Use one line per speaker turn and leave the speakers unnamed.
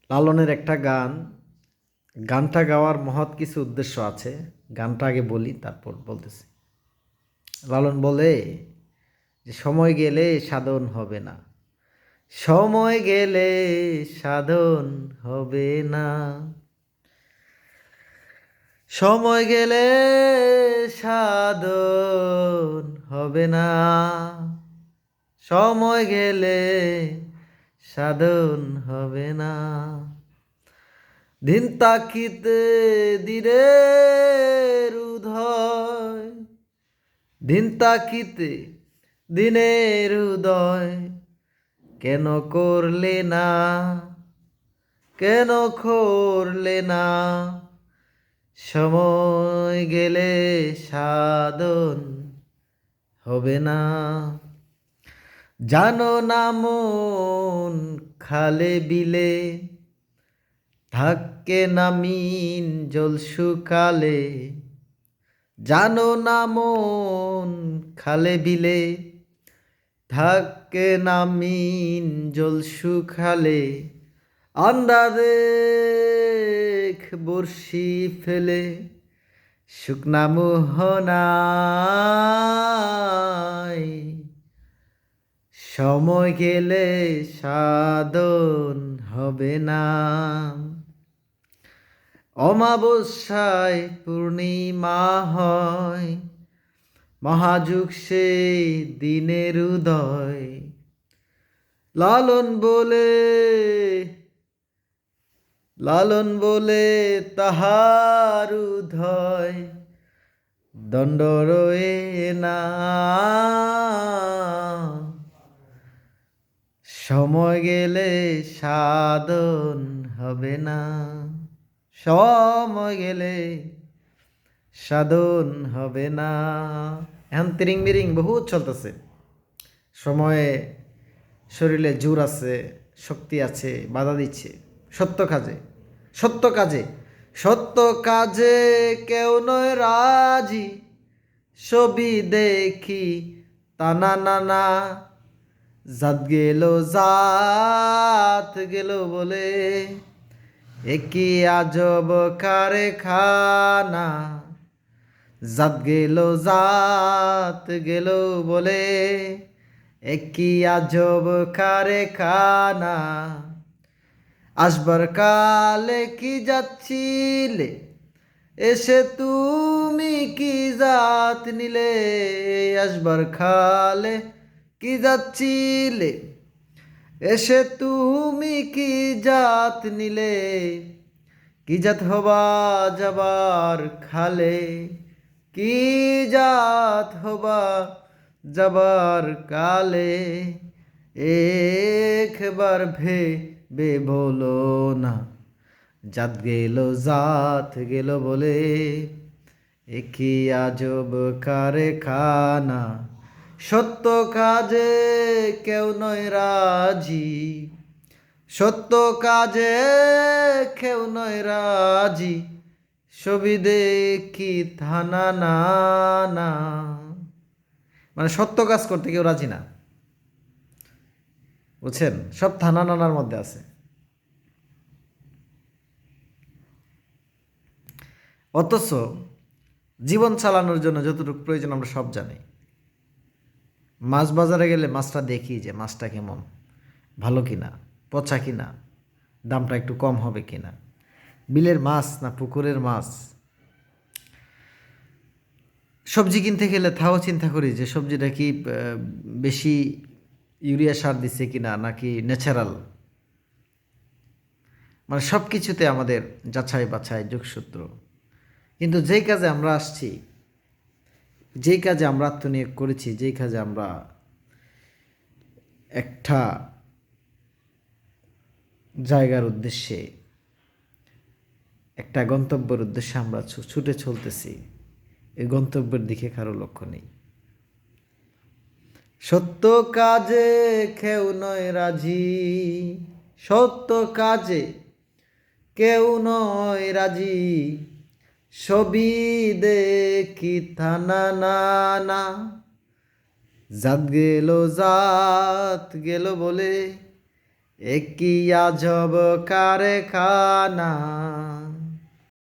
লালনের একটা গান, গানটা গাওয়ার মহৎ কিছু উদ্দেশ্য আছে। গানটা আগে বলি, তারপর বলতেছি। লালন বলে যে সময় গেলে সাধন হবে না, সময় গেলে সাধন হবে না, সময় গেলে সাধন হবে না, সময় গেলে সাধন হবে না। দিন তাকিতে দিনের উদয়, দিন তাকিতে দিনের উদয়, কেন করলে না, কেন করলে না, সময় গেলে সাধন হবে না। জানো না মন খালে বিলে, থাকে না মিন জল শুকালে, জানো না মন খালে বিলে, থাকে না মিন জল শুকালে, আন্দারে বর্ষি ফেলে শুকনা মোহনায়, সময় গেলে সাধন হবে না। অমাবস্যায় পূর্ণিমা হয়, মহাযুগ সে দিনের উদয়, লালন বলে, লালন বলে তাহার উদয় দণ্ড রয়ে না, সময় গেলে সাধন হবে না, সময় গেলে সাধন হবে না। এখন তিরিং বিরিং বহুত চলতেছে। সময়ে শরীরে জোর আছে, শক্তি আছে, বাধা দিচ্ছে সত্য কাজে, সত্য কাজে, সত্য কাজে কেউ নয় রাজি, ছবি দেখি তানা নানা, জাত গেল জাত গেল বলে, একই আজব কারখানা, জাত গেল জাত গেল বলে, একই আজব কারখানা। আসবার কালে কি যাচ্ছিলে, এসে তুমি কি জাত নিলে, আসবার কালে কি যাচ্ছিলে, এসে তুমি কি জাত নিলে, কি জাত হবা যাবার খালে, কি জাত হবা যাবার কালে, একবার ভেবে বলো না, জাত গেল জাত গেল বলে, একই আজব কারখানা, সত্য কাজে কেউ নয় রাজি, সত্য কাজে কেউ নয় রাজি, ছবি দেখি থানা না না। মানে সত্য কাজ করতে কেউ রাজি না, বুঝছেন? সব থানা নানার মধ্যে আছে। অথচ জীবন চালানোর জন্য যতটুকু প্রয়োজন আমরা সব জানি। মাছ বাজারে গেলে মাছটা দেখি যে মাছটা কেমন, ভালো কিনা, পচা কিনা, দামটা একটু কম হবে কিনা, বিলের মাছ না পুকুরের মাছ। সবজি কিনতে গেলে তাও চিন্তা করি যে সবজিটা কি বেশি ইউরিয়া সার দিচ্ছে কিনা নাকি ন্যাচারাল। মানে সব কিছুতে আমাদের যাচাই বাছাই যোগসূত্র। কিন্তু যেই কাজে আমরা আসছি, যেই কাজে আমরা আত্মনিয়োগ করেছি, যেই কাজে আমরা একটা জায়গার উদ্দেশ্যে, একটা গন্তব্যের উদ্দেশ্যে আমরা ছুটে চলতেছি, এই গন্তব্যের দিকে কারো লক্ষ্য নেই। সত্য কাজে কেউ নয় রাজি, সত্য কাজে কেউ নয় রাজি, ছবি দেখি থানা না না, জাত গেল বলে, একই আজব কারখানা